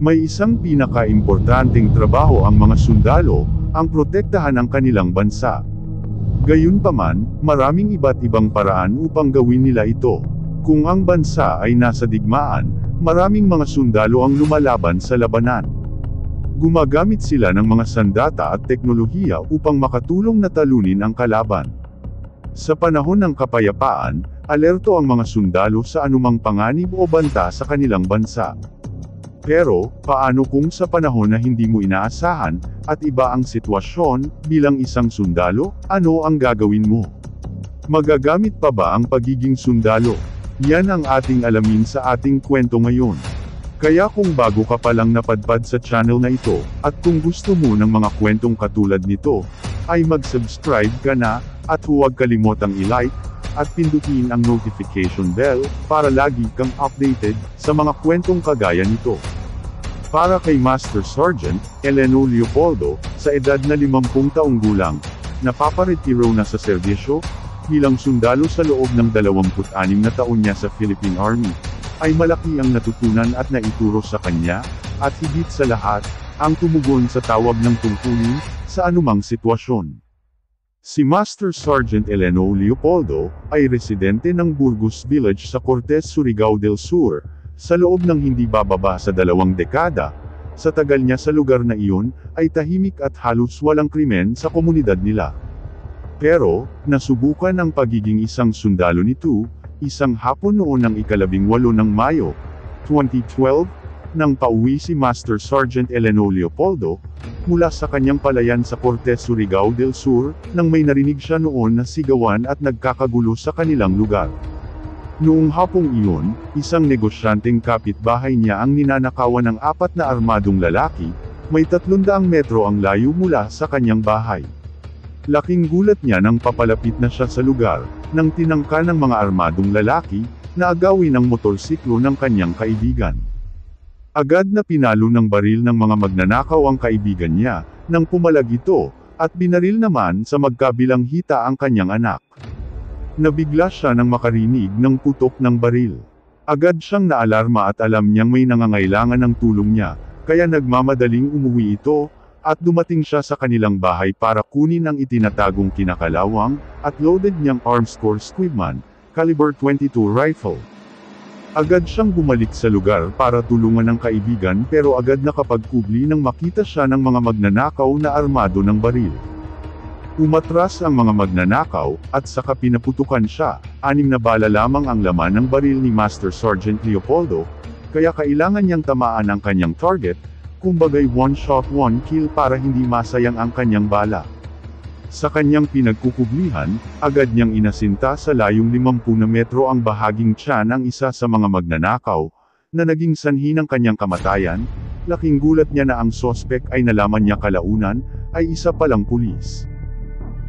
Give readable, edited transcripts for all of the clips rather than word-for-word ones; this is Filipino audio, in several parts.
May isang pinaka-importanteng trabaho ang mga sundalo, ang protektahan ang kanilang bansa. Gayunpaman, maraming iba't ibang paraan upang gawin nila ito. Kung ang bansa ay nasa digmaan, maraming mga sundalo ang lumalaban sa labanan. Gumagamit sila ng mga sandata at teknolohiya upang makatulong na talunin ang kalaban. Sa panahon ng kapayapaan, alerto ang mga sundalo sa anumang panganib o banta sa kanilang bansa. Pero, paano kung sa panahon na hindi mo inaasahan, at iba ang sitwasyon, bilang isang sundalo, ano ang gagawin mo? Magagamit pa ba ang pagiging sundalo? Yan ang ating alamin sa ating kwento ngayon. Kaya kung bago ka pa lang napadpad sa channel na ito, at kung gusto mo ng mga kwentong katulad nito, ay mag-subscribe ka na, at huwag kalimotang i-like, at pindutin ang notification bell, para lagi kang updated, sa mga kwentong kagaya nito. Para kay Master Sergeant Eleno Leopoldo, sa edad na 50 taong gulang, napaparetiro na sa serbisyo, bilang sundalo sa loob ng 26 na taon niya sa Philippine Army, ay malaki ang natutunan at naituro sa kanya, at higit sa lahat, ang tumugon sa tawag ng tungkulin, sa anumang sitwasyon. Si Master Sergeant Eleno Leopoldo, ay residente ng Burgos Village sa Cortes, Surigao del Sur, sa loob ng hindi bababa sa 2 dekada. Sa tagal niya sa lugar na iyon, ay tahimik at halos walang krimen sa komunidad nila. Pero, nasubukan ang pagiging isang sundalo nito, isang hapon noon ng ika-18 ng Mayo, 2012, nang pauwi si Master Sergeant Eleno Leopoldo, mula sa kanyang palayan sa Cortes, Surigao del Sur, nang may narinig siya noon na sigawan at nagkakagulo sa kanilang lugar. Noong hapong iyon, isang negosyanteng kapitbahay niya ang ninanakawan ng 4 na armadong lalaki, may 300 metro ang layo mula sa kanyang bahay. Laking gulat niya nang papalapit na siya sa lugar, nang tinangka ng mga armadong lalaki, na agawin ang motorsiklo ng kanyang kaibigan. Agad na pinalo ng baril ng mga magnanakaw ang kaibigan niya, nang pumalag ito, at binaril naman sa magkabilang hita ang kanyang anak. Nabigla siya nang makarinig ng putok ng baril. Agad siyang naalarma at alam niyang may nangangailangan ng tulong niya, kaya nagmamadaling umuwi ito, at dumating siya sa kanilang bahay para kunin ang itinatagong kinakalawang, at loaded niyang Armscor Squibman, caliber 22 rifle. Agad siyang bumalik sa lugar para tulungan ang kaibigan pero agad nakapagkubli nang makita siya ng mga magnanakaw na armado ng baril. Umatras ang mga magnanakaw, at saka pinaputukan siya. 6 na bala lamang ang laman ng baril ni Master Sergeant Leopoldo, kaya kailangan niyang tamaan ang kanyang target, kumbagay one shot one kill para hindi masayang ang kanyang bala. Sa kanyang pinagkukublihan, agad niyang inasinta sa layong 50 na metro ang bahaging tiyan ng isa sa mga magnanakaw, na naging sanhi ng kanyang kamatayan. Laking gulat niya na ang sospek ay nalaman niya kalaunan, ay isa palang pulis.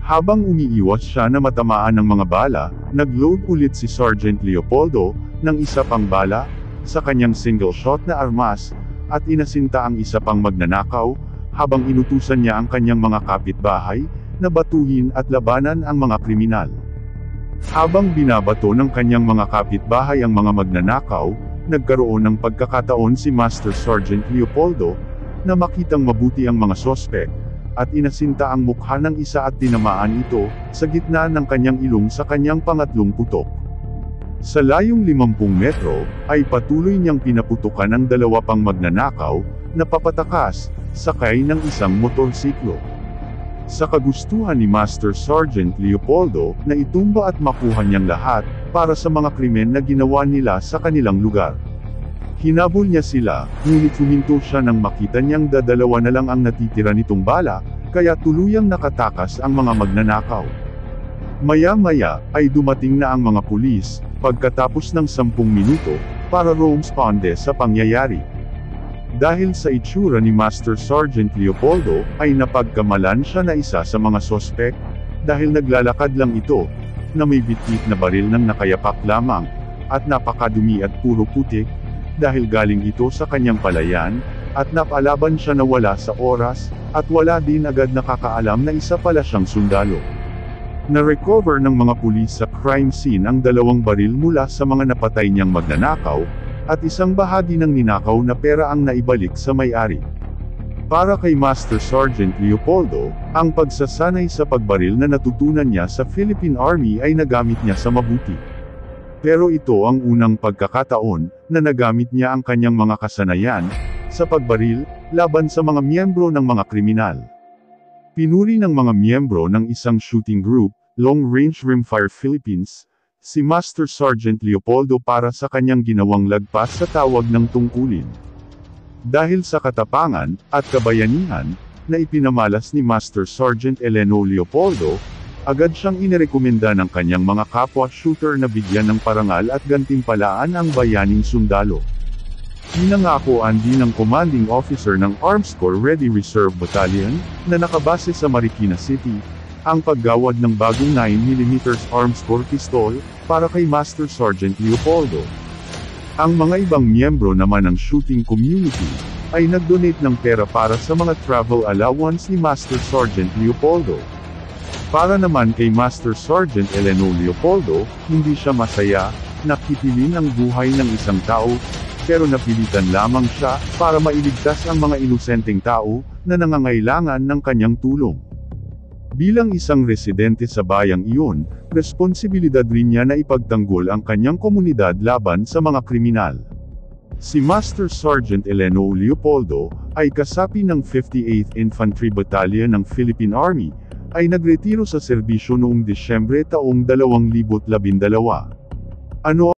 Habang umiiwas siya na matamaan ng mga bala, nag-load ulit si Sergeant Leopoldo, ng isa pang bala, sa kanyang single shot na armas, at inasinta ang isa pang magnanakaw, habang inutusan niya ang kanyang mga kapitbahay, na batuhin at labanan ang mga kriminal. Habang binabato ng kanyang mga kapitbahay ang mga magnanakaw, nagkaroon ng pagkakataon si Master Sergeant Leopoldo, na makitang mabuti ang mga sospek, at inasinta ang mukha ng isa at tinamaan ito, sa gitna ng kanyang ilong sa kanyang pangatlong putok. Sa layong 50 metro, ay patuloy niyang pinaputukan ang 2 pang magnanakaw, na papatakas, sakay ng isang motorsiklo. Sa kagustuhan ni Master Sergeant Leopoldo, na itumba at makuha niyang lahat, para sa mga krimen na ginawa nila sa kanilang lugar. Hinabol niya sila, ngunit huminto siya nang makita niyang 2 na lang ang natitira nitong bala, kaya tuluyang nakatakas ang mga magnanakaw. Maya-maya, ay dumating na ang mga pulis, pagkatapos ng 10 minuto, para rumsponde sa pangyayari. Dahil sa itsura ni Master Sergeant Leopoldo, ay napagkamalan siya na isa sa mga sospek, dahil naglalakad lang ito, na may bitbit na baril ng nakayapak lamang, at napakadumi at puro putik, dahil galing ito sa kanyang palayan, at napalaban siya na wala sa oras, at wala din agad nakakaalam na isa pala siyang sundalo. Na-recover ng mga pulis sa crime scene ang 2 baril mula sa mga napatay niyang magnanakaw, at isang bahagi ng ninakaw na pera ang naibalik sa may-ari. Para kay Master Sergeant Leopoldo, ang pagsasanay sa pagbaril na natutunan niya sa Philippine Army ay nagamit niya sa mabuti. Pero ito ang unang pagkakataon na nagamit niya ang kanyang mga kasanayan sa pagbaril laban sa mga miyembro ng mga kriminal. Pinuri ng mga miyembro ng isang shooting group, Long Range Rimfire Philippines, si Master Sergeant Leopoldo para sa kanyang ginawang lagpas sa tawag ng tungkulin. Dahil sa katapangan at kabayanihan na ipinamalas ni Master Sergeant Eleno Leopoldo, agad siyang inirekomenda ng kanyang mga kapwa-shooter na bigyan ng parangal at gantimpalaan ang bayaning sundalo. Pinangakoan din ng commanding officer ng Arms Corps Ready Reserve Battalion, na nakabase sa Marikina City, ang paggawad ng bagong 9mm Arms Corps pistol para kay Master Sergeant Leopoldo. Ang mga ibang miyembro naman ng shooting community ay nag-donate ng pera para sa mga travel allowance ni Master Sergeant Leopoldo. Para naman kay Master Sergeant Eleno Leopoldo, hindi siya masaya na kitilin ang buhay ng isang tao, pero napilitan lamang siya para mailigtas ang mga inosenteng tao na nangangailangan ng kanyang tulong. Bilang isang residente sa bayang iyon, responsibilidad rin niya na ipagtanggol ang kanyang komunidad laban sa mga kriminal. Si Master Sergeant Eleno Leopoldo ay kasapi ng 58th Infantry Battalion ng Philippine Army, ay nagretiro sa serbisyo noong Disyembre taong 2012. Ano